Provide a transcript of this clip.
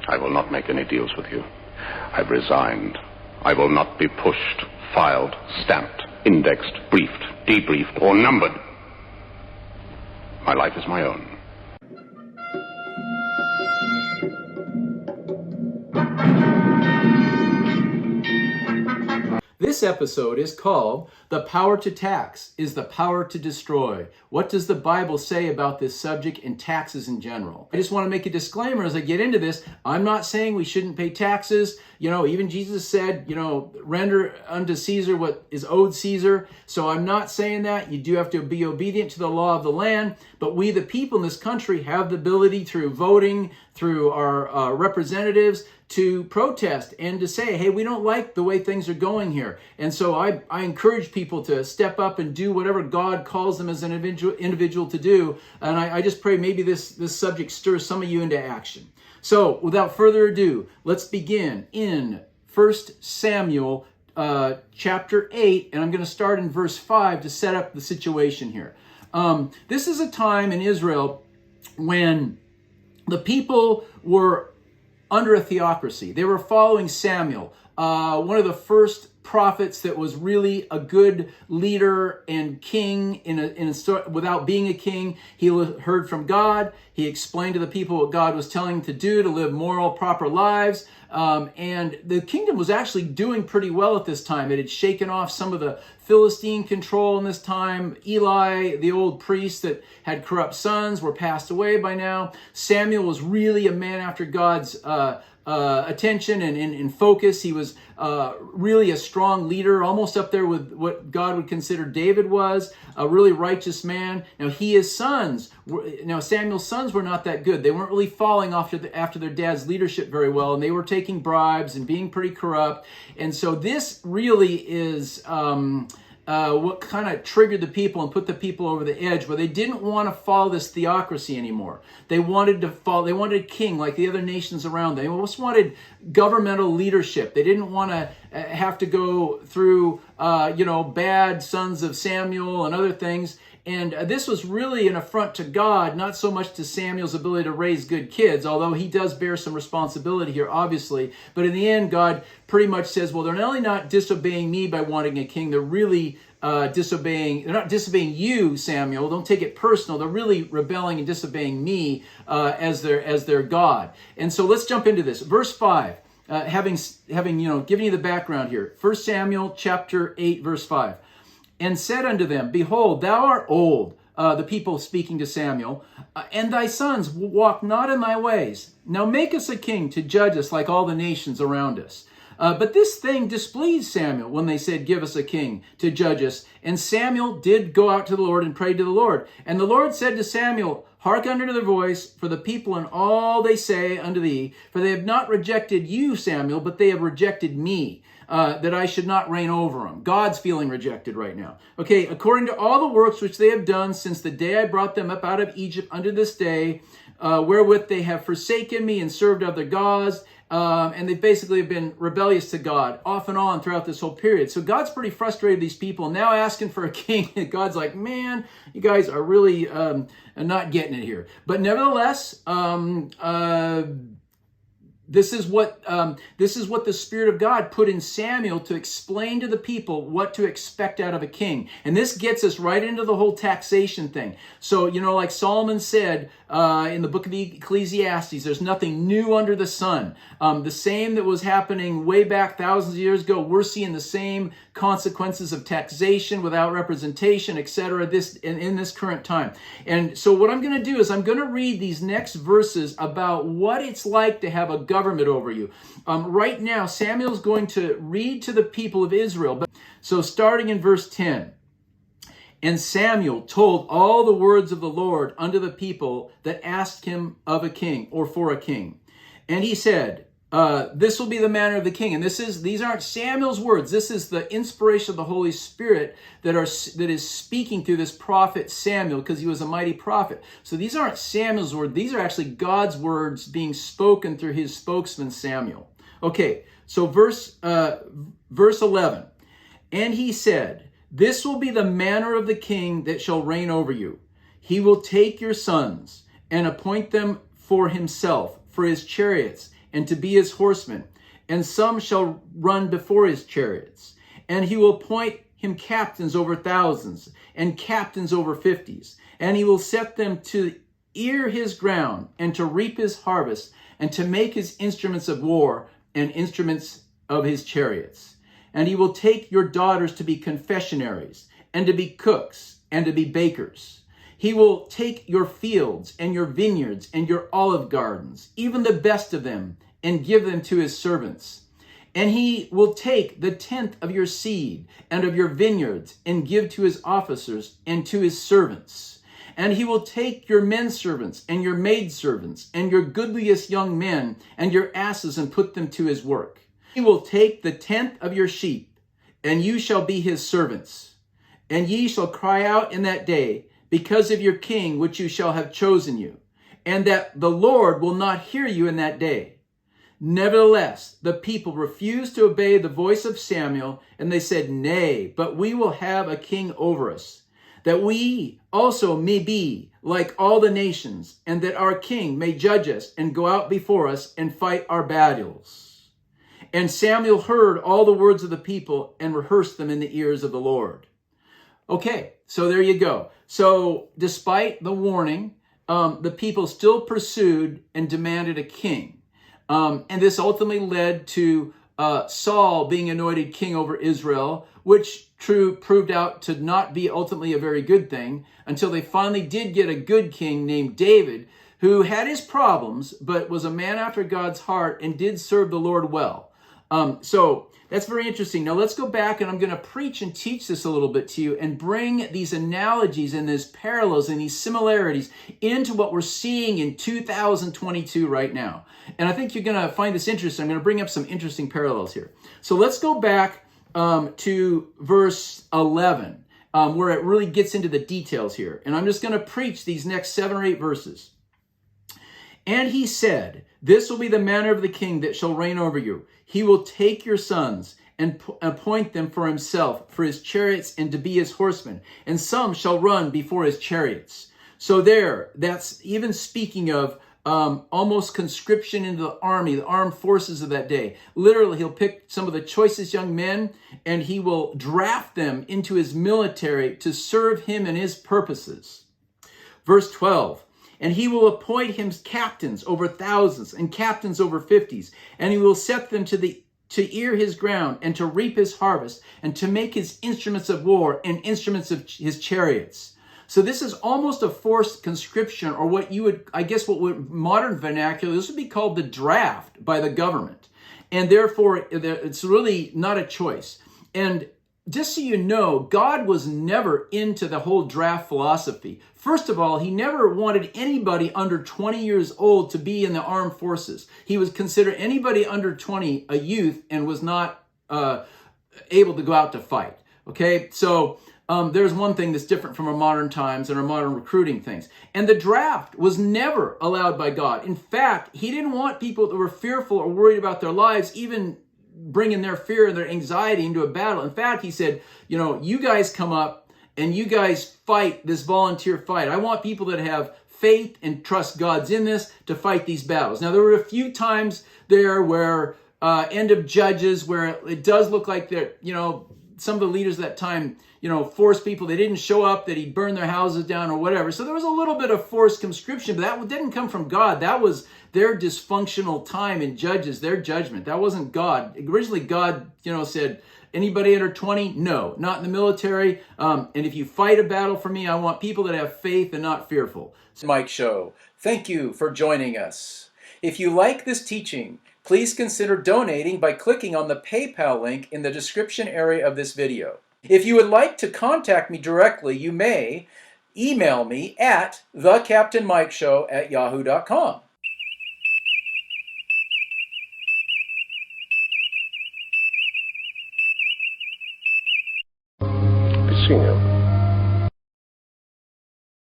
I will not make any deals with you. I've resigned. I will not be pushed, filed, stamped, indexed, briefed, debriefed, or numbered. My life is my own. This episode is called "The Power to Tax is the Power to Destroy." What does the Bible say about this subject and taxes in general? I just want to make a disclaimer as I get into this. I'm not saying we shouldn't pay taxes. Even Jesus said, render unto Caesar what is owed Caesar. So I'm not saying that. You do have to be obedient to the law of the land. But we, the people in this country, have the ability through voting, through our representatives, to protest and to say, hey, we don't like the way things are going here. And so I encourage people to step up and do whatever God calls them as an individual to do. And I just pray maybe this subject stirs some of you into action. So without further ado, let's begin in 1 Samuel chapter 8. And I'm going to start in verse 5 to set up the situation here. This is a time in Israel when the people were under a theocracy. They were following Samuel, one of the first prophets that was really a good leader and king without being a king. He heard from God. He explained to the people what God was telling him to do to live moral, proper lives. And the kingdom was actually doing pretty well at this time. It had shaken off some of the Philistine control in this time. Eli, the old priest that had corrupt sons, were passed away by now. Samuel was really a man after God's attention and focus. He was really a strong leader, almost up there with what God would consider David was, a really righteous man. Now Samuel's sons were not that good. They weren't really following after their dad's leadership very well, and they were taking bribes and being pretty corrupt. And so this really is what kind of triggered the people and put the people over the edge, where they didn't want to follow this theocracy anymore. They wanted a king like the other nations around them. They almost wanted governmental leadership. They didn't want to have to go through, bad sons of Samuel and other things. And this was really an affront to God, not so much to Samuel's ability to raise good kids, although he does bear some responsibility here, obviously. But in the end, God pretty much says, well, they're not only not disobeying me by wanting a king, they're really they're not disobeying you, Samuel. Don't take it personal. They're really rebelling and disobeying me as their God. And so let's jump into this. Verse 5, having given you the background here. 1 Samuel chapter 8, verse 5. And said unto them, Behold, thou art old, the people speaking to Samuel, and thy sons walk not in thy ways. Now make us a king to judge us like all the nations around us. But this thing displeased Samuel when they said, Give us a king to judge us. And Samuel did go out to the Lord and prayed to the Lord. And the Lord said to Samuel, Hearken unto their voice, for the people and all they say unto thee, for they have not rejected you, Samuel, but they have rejected me. That I should not reign over them. God's feeling rejected right now. Okay, according to all the works which they have done since the day I brought them up out of Egypt unto this day, wherewith they have forsaken me and served other gods, and they basically have been rebellious to God off and on throughout this whole period. So God's pretty frustrated with these people, now asking for a king. God's like, man, you guys are really not getting it here. But nevertheless, This is what the Spirit of God put in Samuel to explain to the people what to expect out of a king. And this gets us right into the whole taxation thing. So, like Solomon said in the book of Ecclesiastes, there's nothing new under the sun. The same that was happening way back thousands of years ago, we're seeing the same consequences of taxation without representation, etc. in this current time. And so what I'm going to do is I'm going to read these next verses about what it's like to have a government over you. Right now, Samuel's going to read to the people of Israel. So starting in verse 10. And Samuel told all the words of the Lord unto the people that asked him of a king, or for a king. And he said, this will be the manner of the king. And these aren't Samuel's words. This is the inspiration of the Holy Spirit that is speaking through this prophet Samuel, because he was a mighty prophet. So these aren't Samuel's words. These are actually God's words being spoken through his spokesman Samuel. Okay, so verse 11. And he said, This will be the manner of the king that shall reign over you. He will take your sons and appoint them for himself, for his chariots, and to be his horsemen, and some shall run before his chariots. And he will appoint him captains over thousands, and captains over fifties. And he will set them to ear his ground, and to reap his harvest, and to make his instruments of war, and instruments of his chariots. And he will take your daughters to be confessionaries, and to be cooks, and to be bakers. He will take your fields, and your vineyards, and your olive gardens, even the best of them, and give them to his servants. And he will take the tenth of your seed, and of your vineyards, and give to his officers, and to his servants. And he will take your men servants, and your maid servants, and your goodliest young men, and your asses, and put them to his work. He will take the tenth of your sheep, and you shall be his servants. And ye shall cry out in that day, because of your king, which you shall have chosen you, and that the Lord will not hear you in that day. Nevertheless, the people refused to obey the voice of Samuel, and they said, Nay, but we will have a king over us, that we also may be like all the nations, and that our king may judge us and go out before us and fight our battles. And Samuel heard all the words of the people and rehearsed them in the ears of the Lord. Okay, so there you go. So despite the warning, the people still pursued and demanded a king. And this ultimately led to Saul being anointed king over Israel, which proved out to not be ultimately a very good thing until they finally did get a good king named David, who had his problems, but was a man after God's heart and did serve the Lord well. So that's very interesting. Now let's go back, and I'm going to preach and teach this a little bit to you and bring these analogies and these parallels and these similarities into what we're seeing in 2022 right now. And I think you're going to find this interesting. I'm going to bring up some interesting parallels here. So let's go back to verse 11, where it really gets into the details here. And I'm just going to preach these next 7 or 8 verses. And he said, This will be the manner of the king that shall reign over you. He will take your sons and appoint them for himself, for his chariots, and to be his horsemen. And some shall run before his chariots. So that's even speaking of almost conscription into the army, the armed forces of that day. Literally, he'll pick some of the choicest young men, and he will draft them into his military to serve him and his purposes. Verse 12. And he will appoint him captains over thousands and captains over fifties. And he will set them to ear his ground and to reap his harvest and to make his instruments of war and instruments of his chariots. So this is almost a forced conscription, or what modern vernacular, this would be called the draft by the government. And therefore, it's really not a choice. And just so you know, God was never into the whole draft philosophy. First of all, he never wanted anybody under 20 years old to be in the armed forces. He would consider anybody under 20 a youth and was not able to go out to fight. Okay, so there's one thing that's different from our modern times and our modern recruiting things. And the draft was never allowed by God. In fact, he didn't want people that were fearful or worried about their lives even bringing their fear and their anxiety into a battle. In fact, he said, you guys come up and you guys fight this volunteer fight. I want people that have faith and trust God's in this to fight these battles. Now, there were a few times there where end of Judges, where it does look like that, some of the leaders at that time, forced people. They didn't show up, that he'd burn their houses down or whatever. So there was a little bit of forced conscription, but that didn't come from God. That was their dysfunctional time in Judges, their judgment. That wasn't God. Originally, God, said, anybody under 20? No, not in the military. And if you fight a battle for me, I want people that have faith and not fearful. Mike Show, thank you for joining us. If you like this teaching, please consider donating by clicking on the PayPal link in the description area of this video. If you would like to contact me directly, you may email me at thecaptainmikeshow@yahoo.com. I've seen him.